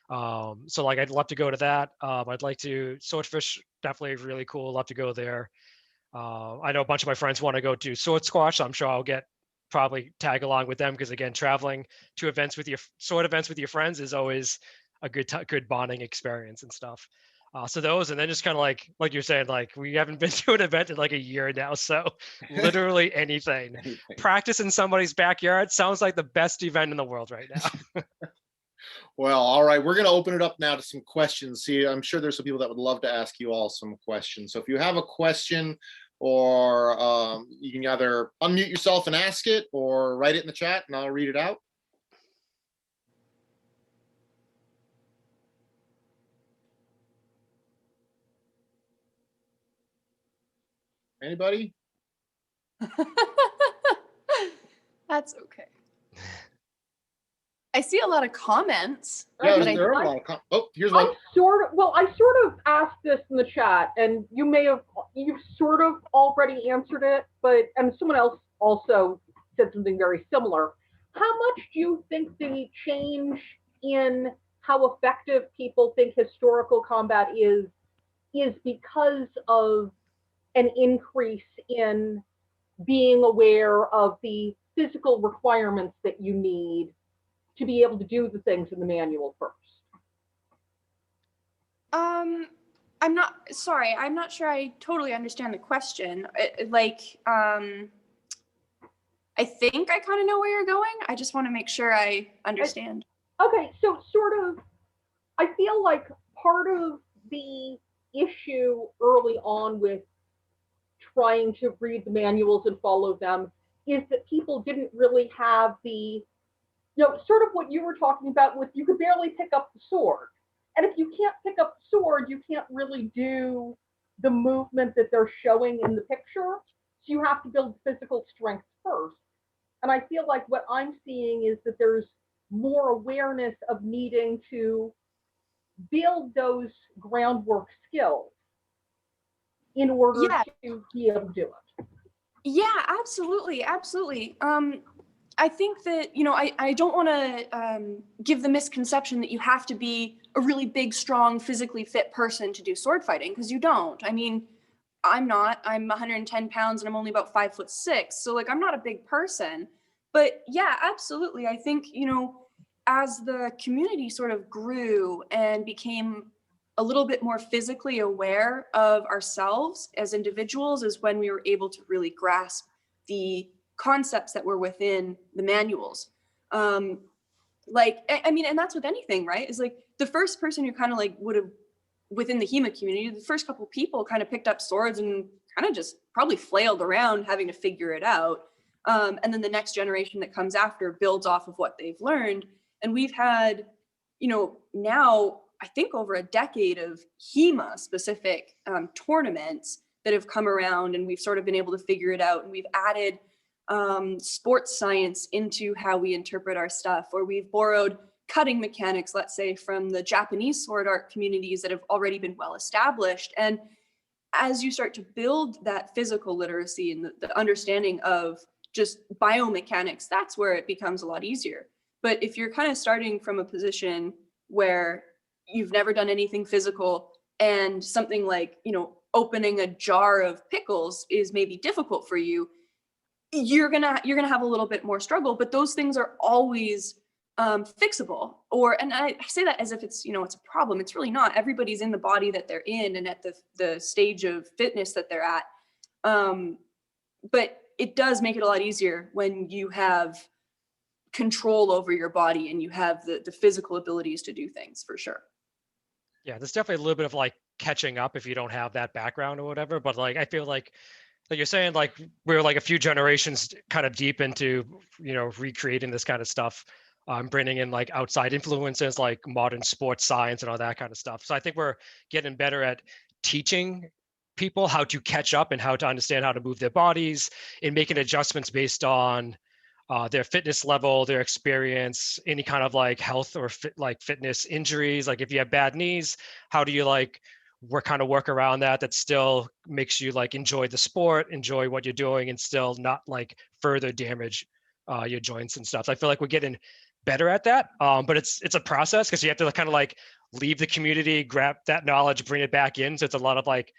So like I'd love to go to that. I'd like to Swordfish, definitely really cool. Love to go there. I know a bunch of my friends want to go to Sword Squash, so I'm sure I'll probably tag along with them because again, traveling to events with your friends is always a good bonding experience and stuff. So those, and then just kind of like you're saying, like we haven't been to an event in like a year now, so literally anything. Practice in somebody's backyard sounds like the best event in the world right now. Well, all right, we're going to open it up now to some questions. See, I'm sure there's some people that would love to ask you all some questions. So if you have a question, or you can either unmute yourself and ask it, or write it in the chat and I'll read it out. Anybody? That's okay. I see a lot of comments. Yeah, there are a lot of oh, here's one. I sort of asked this in the chat, and you've sort of already answered it, and someone else also said something very similar. How much do you think the change in how effective people think historical combat is because of an increase in being aware of the physical requirements that you need to be able to do the things in the manual first? I'm not sure I totally understand the question. I think I kind of know where you're going. I just want to make sure I understand. Okay, so sort of, I feel like part of the issue early on with trying to read the manuals and follow them is that people didn't really have the, sort of what you were talking about with, you could barely pick up the sword. And if you can't pick up the sword, you can't really do the movement that they're showing in the picture. So you have to build physical strength first. And I feel like what I'm seeing is that there's more awareness of needing to build those groundwork skills in order Yeah. to be able to do it. Yeah, absolutely. Absolutely. I think that, I don't want to give the misconception that you have to be a really big, strong, physically fit person to do sword fighting, because you don't. I mean, I'm 110 pounds and I'm only about 5'6". So like, I'm not a big person, but yeah, absolutely. I think, as the community sort of grew and became a little bit more physically aware of ourselves as individuals, is when we were able to really grasp the concepts that were within the manuals. Like, I mean, and that's with anything, right? Is like the first person who kind of like would have, within the HEMA community, the first couple people kind of picked up swords and kind of just probably flailed around having to figure it out. And then the next generation that comes after builds off of what they've learned. And we've had, now I think over a decade of HEMA specific tournaments that have come around, and we've sort of been able to figure it out. And we've added sports science into how we interpret our stuff, or we've borrowed cutting mechanics, let's say, from the Japanese sword art communities that have already been well established. And as you start to build that physical literacy and the understanding of just biomechanics, that's where it becomes a lot easier. But if you're kind of starting from a position where you've never done anything physical, and something like, opening a jar of pickles is maybe difficult for you, you're gonna have a little bit more struggle. But those things are always fixable. And I say that as if it's, it's a problem. It's really not. Everybody's in the body that they're in and at the stage of fitness that they're at. But it does make it a lot easier when you have control over your body and you have the physical abilities to do things, for sure. Yeah, there's definitely a little bit of like catching up if you don't have that background or whatever. But like, I feel like you're saying, like we're like a few generations kind of deep into, recreating this kind of stuff, bringing in like outside influences like modern sports science and all that kind of stuff. So I think we're getting better at teaching people how to catch up and how to understand how to move their bodies and making adjustments based on their fitness level, their experience, any kind of like health or fitness injuries. Like if you have bad knees, how do you like work around that still makes you like enjoy the sport, enjoy what you're doing, and still not like further damage your joints and stuff. So I feel like we're getting better at that. But it's a process, because you have to kind of like leave the community, grab that knowledge, bring it back in. So it's a lot of like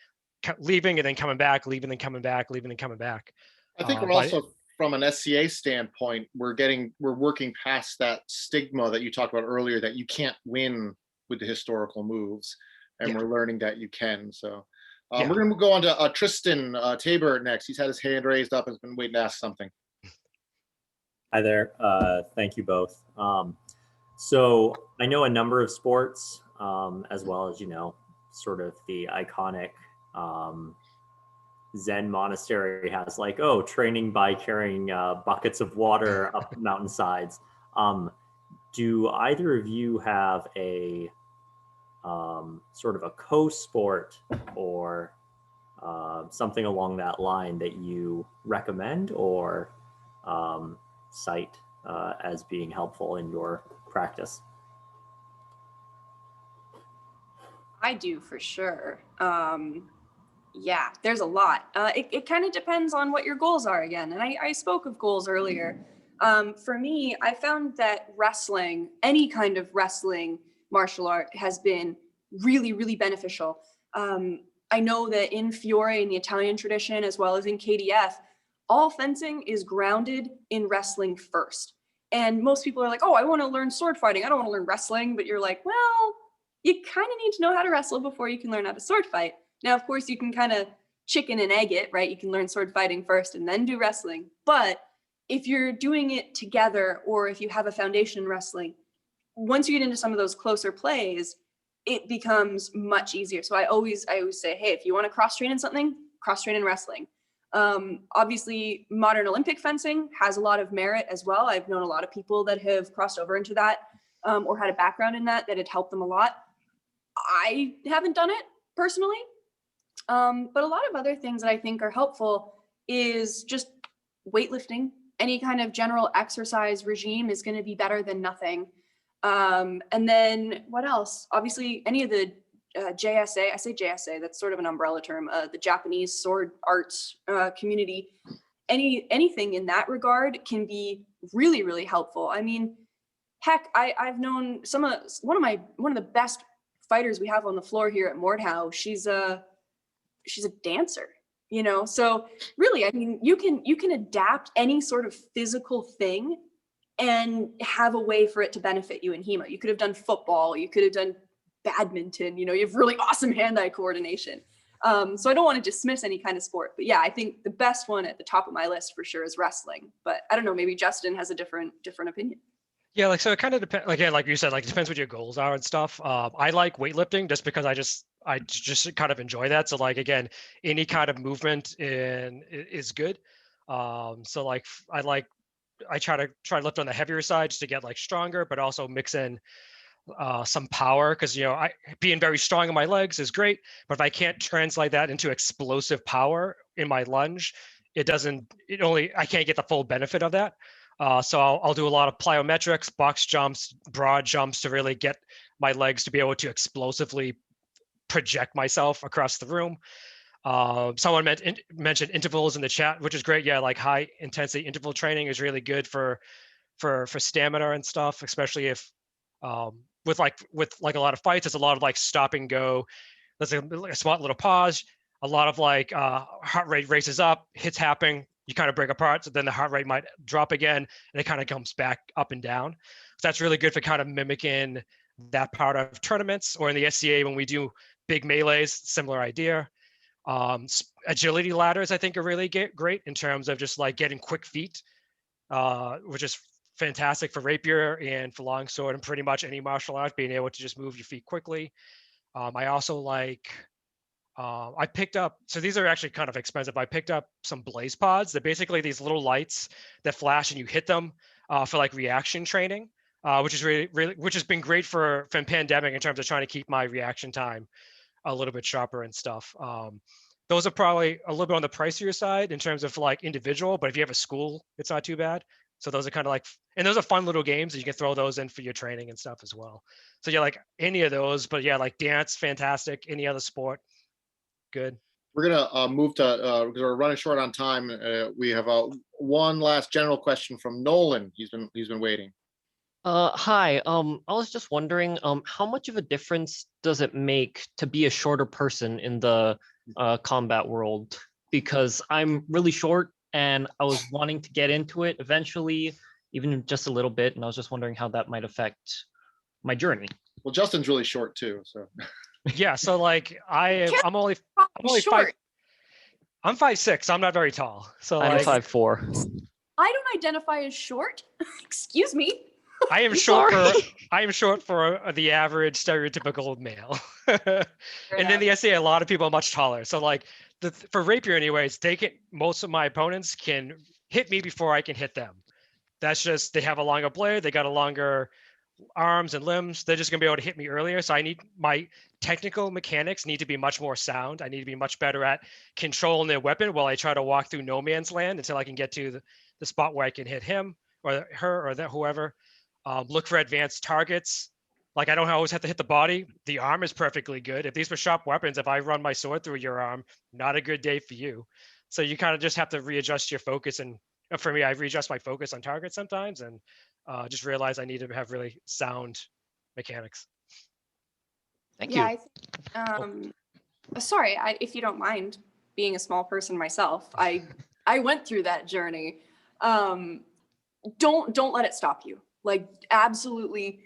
leaving and then coming back, leaving and coming back, leaving and coming back. I think we're also, from an SCA standpoint, we're working past that stigma that you talked about earlier, that you can't win with the historical moves, and we're learning that you can. So we're going to go on to Tristan Tabor next. He's had his hand raised up and has been waiting to ask something. Hi there. Thank you both. So I know a number of sports, as well as, sort of the iconic Zen monastery has like, training by carrying buckets of water up mountainsides. Do either of you have a sort of a co-sport or something along that line that you recommend or cite as being helpful in your practice? I do, for sure. Yeah, there's a lot. It kind of depends on what your goals are again. And I spoke of goals earlier. For me, I found that wrestling, any kind of wrestling martial art, has been really, really beneficial. I know that in Fiore, in the Italian tradition, as well as in KDF, all fencing is grounded in wrestling first. And most people are like, I want to learn sword fighting. I don't want to learn wrestling. But you're like, well, you kind of need to know how to wrestle before you can learn how to sword fight. Now, of course, you can kind of chicken and egg it, right? You can learn sword fighting first and then do wrestling. But if you're doing it together, or if you have a foundation in wrestling, once you get into some of those closer plays, it becomes much easier. So I always say, hey, if you want to cross train in something, cross train in wrestling. Obviously, modern Olympic fencing has a lot of merit as well. I've known a lot of people that have crossed over into that or had a background in that had helped them a lot. I haven't done it personally, but a lot of other things that I think are helpful is just weightlifting. Any kind of general exercise regime is going to be better than nothing. And then what else? Obviously, any of the JSA, I say JSA, that's sort of an umbrella term, the Japanese sword arts community, anything in that regard can be really, really helpful. I mean, heck, I've known one of the best fighters we have on the floor here at Mordhau. She's a dancer, you know? So really, I mean, you can adapt any sort of physical thing and have a way for it to benefit you in HEMA. You could have done football, you could have done badminton, you know, you have really awesome hand-eye coordination. So I don't want to dismiss any kind of sport, but yeah, I think the best one at the top of my list for sure is wrestling. But I don't know, maybe Justin has a different opinion. Yeah, like, so it kind of depends. Like, yeah, like you said, like, it depends what your goals are and stuff. I like weightlifting just because I just kind of enjoy that. So like, again, any kind of movement is good. So like, I try to lift on the heavier side just to get like stronger, but also mix in some power, because, you know, being very strong in my legs is great, but if I can't translate that into explosive power in my lunge, I can't get the full benefit of that. So I'll do a lot of plyometrics, box jumps, broad jumps to really get my legs to be able to explosively project myself across the room. Someone mentioned intervals in the chat, which is great. Yeah, like high intensity interval training is really good for stamina and stuff, especially if with a lot of fights, it's a lot of like stop and go. There's a small little pause, a lot of like heart rate races up, hits happen, you kind of break apart, so then the heart rate might drop again, and it kind of comes back up and down. So that's really good for kind of mimicking that part of tournaments, or in the SCA when we do big melees, similar idea. Agility ladders, I think, are really great in terms of just like getting quick feet, which is fantastic for rapier and for longsword and pretty much any martial art, being able to just move your feet quickly. I also like, I picked up, so these are actually kind of expensive. I picked up some blaze pods. They're basically these little lights that flash and you hit them for like reaction training, which is which has been great for pandemic in terms of trying to keep my reaction time a little bit sharper and stuff. Those are probably a little bit on the pricier side in terms of like individual, but if you have a school, it's not too bad. So those are kind of like, and those are fun little games, and you can throw those in for your training and stuff as well. So yeah, like any of those, but yeah, like dance, fantastic. Any other sport, good. We're gonna move to because we're running short on time. We have one last general question from Nolan. He's been waiting. Hi. I was just wondering, how much of a difference does it make to be a shorter person in the combat world? Because I'm really short, and I was wanting to get into it eventually, even just a little bit, and I was just wondering how that might affect my journey. Well, Justin's really short too, so. Yeah, so like I'm only short. I'm 5'6", so I'm not very tall. So I'm like 5'4". I don't identify as short. Excuse me. I am short for the average stereotypical male. And in the SCA, a lot of people are much taller. So like for rapier anyways, most of my opponents can hit me before I can hit them. That's just, they have a longer blade, they got a longer arms and limbs. They're just gonna be able to hit me earlier. So I need, my technical mechanics need to be much more sound. I need to be much better at controlling their weapon while I try to walk through no man's land until I can get to the spot where I can hit him or her or whoever. Look for advanced targets. Like I don't always have to hit the body. The arm is perfectly good. If these were sharp weapons, if I run my sword through your arm, not a good day for you. So you kind of just have to readjust your focus. And for me, I readjust my focus on targets sometimes, and just realize I need to have really sound mechanics. Thank you. Sorry, if you don't mind, being a small person myself, I went through that journey. Don't let it stop you. Like absolutely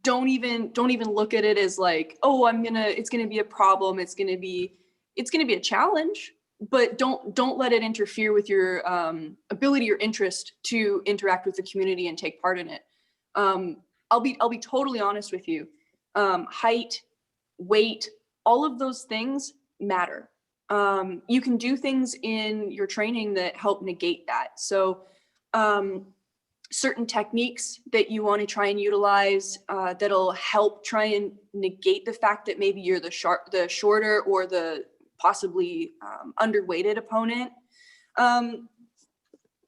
don't even look at it as like, oh, it's gonna be a problem, it's gonna be a challenge, but don't let it interfere with your ability or interest to interact with the community and take part in it. I'll be totally honest with you. Height, weight, all of those things matter. You can do things in your training that help negate that. So certain techniques that you want to try and utilize that'll help try and negate the fact that maybe you're the shorter or the possibly underweighted opponent.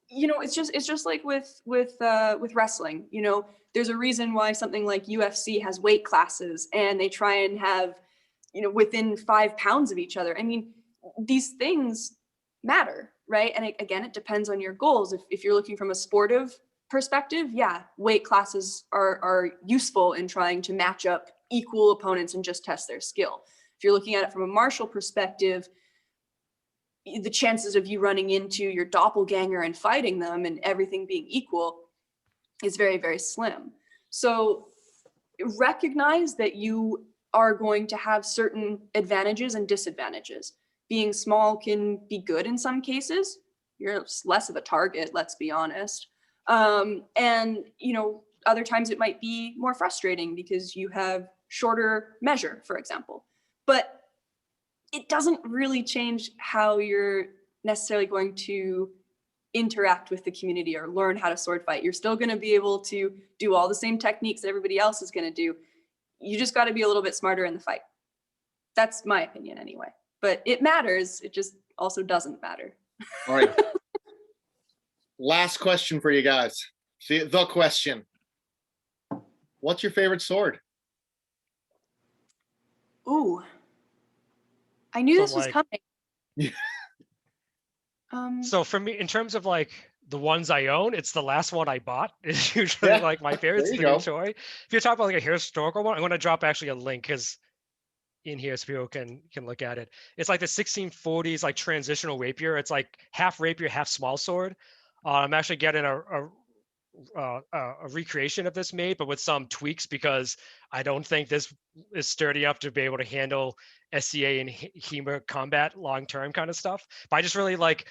You know, it's just like with wrestling. You know, there's a reason why something like UFC has weight classes, and they try and have, you know, within 5 pounds of each other. I mean, these things matter, right? And again, it depends on your goals. If you're looking from a sportive perspective, yeah, weight classes are useful in trying to match up equal opponents and just test their skill. If you're looking at it from a martial perspective, the chances of you running into your doppelganger and fighting them and everything being equal is very, very slim. So recognize that you are going to have certain advantages and disadvantages. Being small can be good in some cases. You're less of a target, let's be honest. And, you know, other times it might be more frustrating because you have shorter measure, for example. But it doesn't really change how you're necessarily going to interact with the community or learn how to sword fight. You're still going to be able to do all the same techniques that everybody else is going to do. You just got to be a little bit smarter in the fight. That's my opinion anyway. But it matters. It just also doesn't matter. All right. Last question for you guys. The question. What's your favorite sword? Ooh. I knew So, this was like- coming. Yeah. So for me, in terms of like the ones I own, it's the last one I bought is usually Yeah, like my favorite. there It's you the go. Toy. If you're talking about like a historical one, I'm going to drop actually a link because in here so people can look at it. It's like the 1640s like transitional rapier. It's like half rapier, half small sword. I'm actually getting a recreation of this made, but with some tweaks because I don't think this is sturdy enough to be able to handle SCA and HEMA combat long-term kind of stuff. But I just really like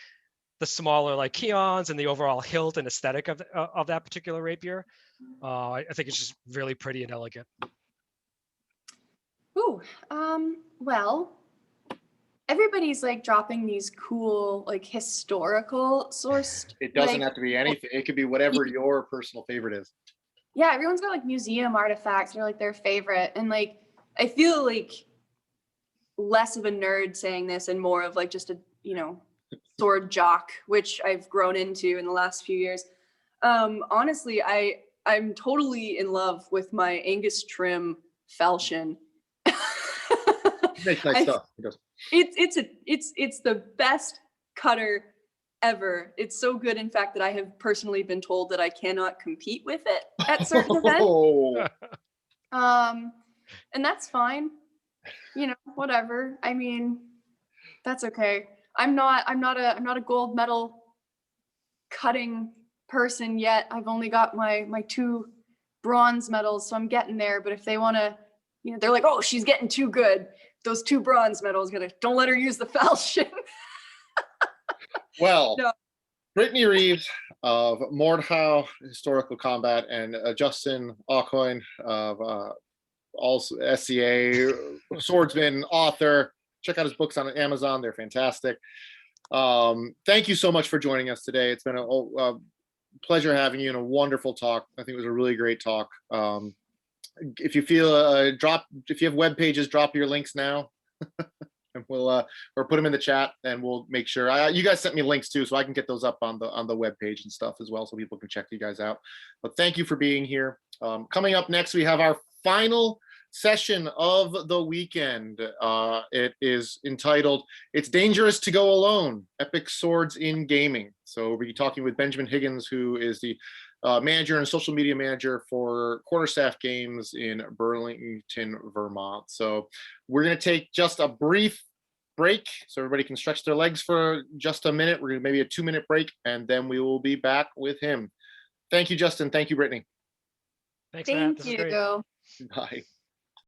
the smaller like Keons and the overall hilt and aesthetic of that particular rapier. I think it's just really pretty and elegant. Ooh, well, everybody's like dropping these cool, like historical sourced. It doesn't like, have to be anything. It could be whatever your personal favorite is. yeah, everyone's got like museum artifacts. They're like their favorite. And like, I feel like less of a nerd saying this and more of like just a, you know, sword jock, which I've grown into in the last few years. Honestly, I'm totally in love with my Angus trim falchion. Makes nice stuff. It does. It's the best cutter ever. It's so good, in fact, that I have personally been told that I cannot compete with it at certain events. Oh, And that's fine. You know, whatever. I mean, that's okay. I'm not a gold medal cutting person yet. I've only got my 2 bronze medals, so I'm getting there. But if they want to, you know, they're like, oh, she's getting too good. Those 2 bronze medals, don't let her use the falchion. well, No. Brittany Reeves of Mordhau Historical Combat and Justin Aucoin of also SCA, swordsman, author. Check out his books on Amazon. They're fantastic. Thank you so much for joining us today. It's been a pleasure having you and a wonderful talk. I think it was a really great talk. If you feel if you have web pages, drop your links now. And we'll or put them in the chat and we'll make sure. You guys sent me links too, so I can get those up on the web page and stuff as well, so people can check you guys out. But thank you for being here. Coming up next, we have our final session of the weekend. It is entitled "It's Dangerous to Go Alone: Epic Swords in Gaming." So we'll be talking with Benjamin Higgins, who is the manager and social media manager for Quarterstaff Games in Burlington, Vermont. So we're going to take just a brief break so everybody can stretch their legs for just a minute. We're going to maybe a 2-minute break, and then we will be back with him. Thank you, Justin. Thank you, Brittany. Thanks, Matt. Thank This is great. you. Bye.